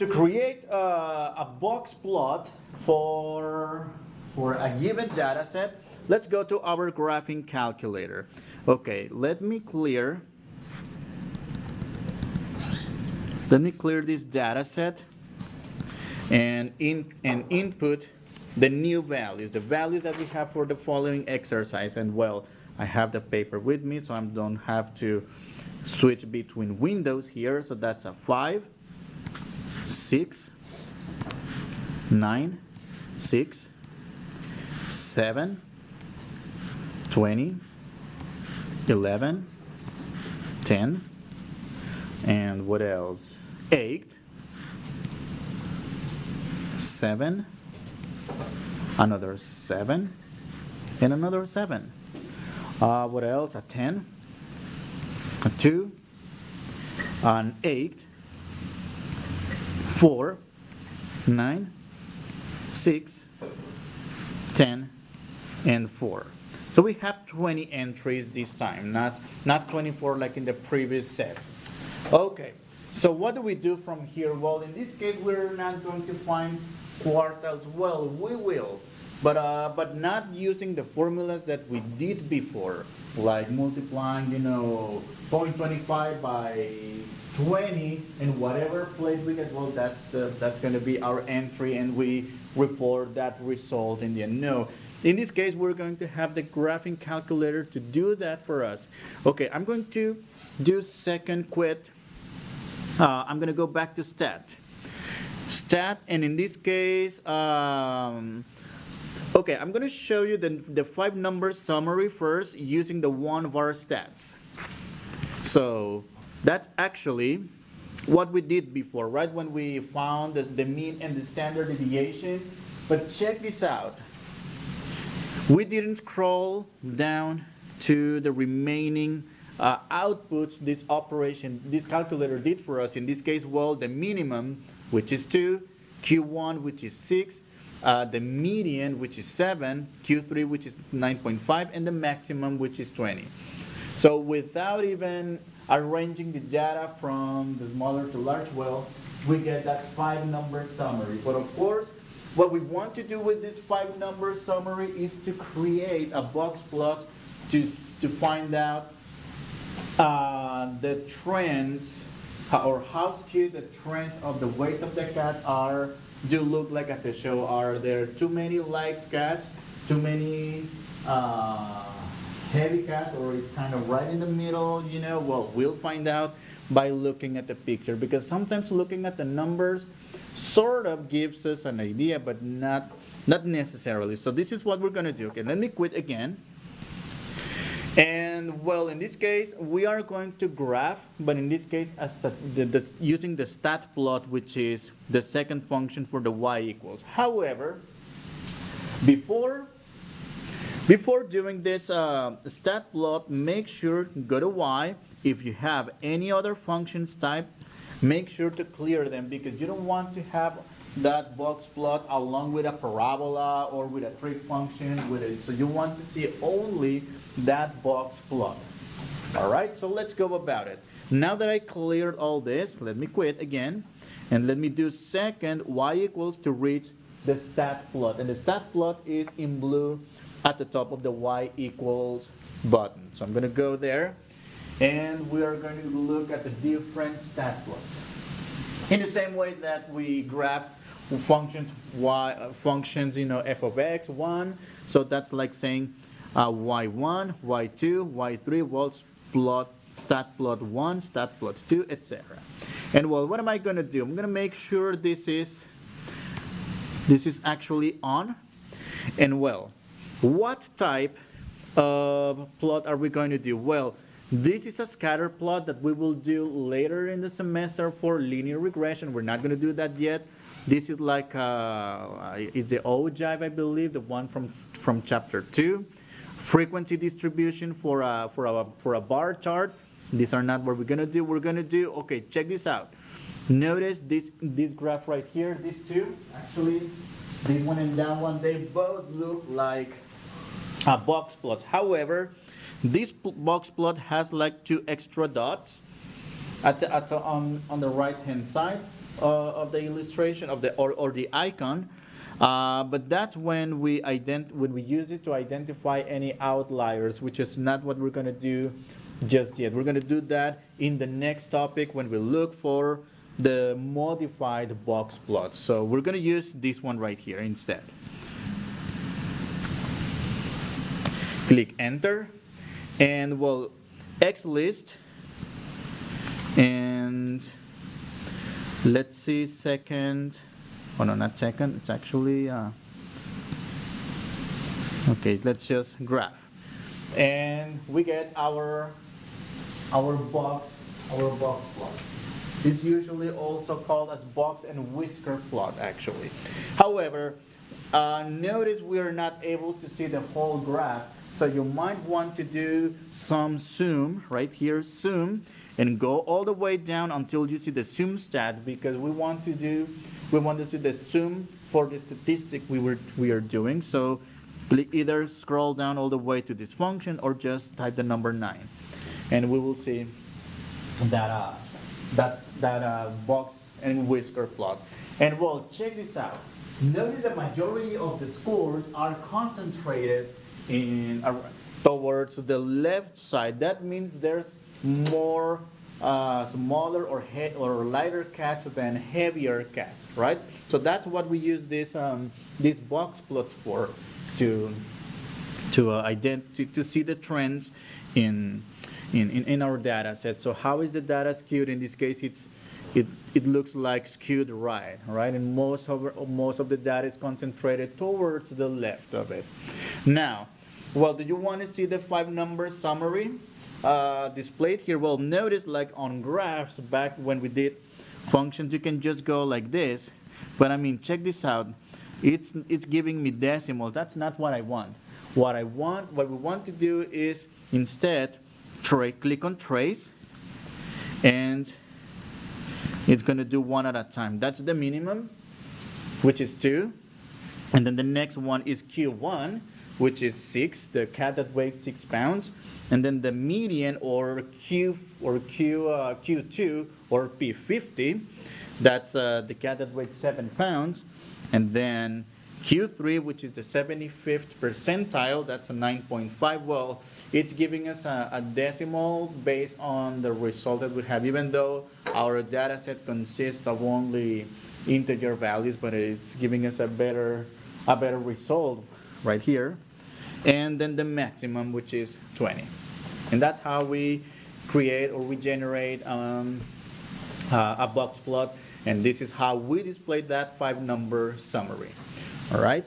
To create a box plot for a given data set, let's go to our graphing calculator. Okay, let me clear this data set and input the new values, the values that we have for the following exercise. And well, I have the paper with me, so I don't have to switch between windows here. So that's a 5, 6, 9, 6, 7, 20, 11, 10, and what else? 8, 7, another 7, and another 7. What else? A 10, a 2, an 8, 4, 9, 6, 10, and 4. So we have 20 entries this time, not 24 like in the previous set. Okay, so what do we do from here? Well, in this case, we're not going to find quartiles. Well, we will, but not using the formulas that we did before, like multiplying, 0.25 by 20 in whatever place we get. Well, that's going to be our entry, and we report that result in the end. No. In this case, we're going to have the graphing calculator to do that for us. Okay, I'm going to do second quit. I'm going to go back to stat. Stat, and in this case, okay, I'm going to show you the 5-number summary first using the one-var stats. So that's actually what we did before, right? When we found the mean and the standard deviation. But check this out. We didn't scroll down to the remaining outputs this calculator did for us. In this case, well, the minimum, which is 2, Q1, which is 6, the median, which is 7, Q3, which is 9.5, and the maximum, which is 20. So without even arranging the data from the smaller to large, well, we get that 5-number summary. But of course, what we want to do with this 5-number summary is to create a box plot to find out the trends, or how skewed the trends of the weights of the cats do look like at the show. Are there too many light cats, too many heavy cats, or it's kind of right in the middle? Well, we'll find out by looking at the picture, because sometimes looking at the numbers sort of gives us an idea, but not necessarily. So this is what we're going to do. Okay, let me quit again. And well, in this case, we are going to graph, but in this case, using the stat plot, which is the second function for the y equals. However, before doing this stat plot, make sure go to y. If you have any other functions type, make sure to clear them, because you don't want to have that box plot along with a parabola or with a trig function with it. So you want to see only that box plot. All right, so let's go about it. Now that I cleared all this, let me quit again, and let me do second y equals to reach the stat plot. And the stat plot is in blue at the top of the y equals button. So I'm going to go there, and we are going to look at the different stat plots. In the same way that we graphed functions, f of x, 1. So that's like saying y1, y2, y3, well, plot, stat plot 1, stat plot 2, etc. And well, what am I going to do? I'm going to make sure this is actually on. And well, what type of plot are we going to do? Well, this is a scatter plot that we will do later in the semester for linear regression. We're not going to do that yet. This is like it's the ogive, I believe, the one from chapter 2. Frequency distribution for a bar chart. These are not what we're going to do. We're going to do, okay, check this out. Notice this graph right here. These two, actually, this one and that one, they both look like box plots. However, this box plot has like 2 extra dots on the right hand side. of the illustration of the or the icon. But that's when when we use it to identify any outliers, which is not what we're going to do just yet. We're going to do that in the next topic when we look for the modified box plot. So we're going to use this one right here instead. Click enter, and well, XList, and let's see second. Oh no, not second. It's actually okay. Let's just graph, and we get our box plot. It's usually also called as box and whisker plot, actually. However, notice we are not able to see the whole graph, so you might want to do some zoom right here, zoom, and go all the way down until you see the zoom stat, because we want to see the zoom for the statistic we are doing. So click, either scroll down all the way to this function or just type the number 9, and we will see that box and whisker plot. And well, check this out. Notice the majority of the scores are concentrated in towards the left side. That means there's more smaller or lighter cats than heavier cats, right? So that's what we use these box plots for, to see the trends in our data set. So how is the data skewed? In this case, it looks like skewed right, and most of the data is concentrated towards the left of it. Now, well, do you want to see the 5-number summary displayed here? Well, notice like on graphs, back when we did functions, you can just go like this, but I mean, check this out. It's giving me decimal. That's not what I want. What we want to do is instead click on trace, and it's going to do one at a time. That's the minimum, which is 2, and then the next one is Q1, which is 6, the cat that weighs 6 pounds, and then the median or Q2 or P50, that's the cat that weighs 7 pounds, and then Q3, which is the 75th percentile, that's a 9.5. Well, it's giving us a decimal based on the result that we have, even though our data set consists of only integer values, but it's giving us a better result right here. And then the maximum, which is 20. And that's how we create or we generate a box plot. And this is how we display that 5-number summary. All right.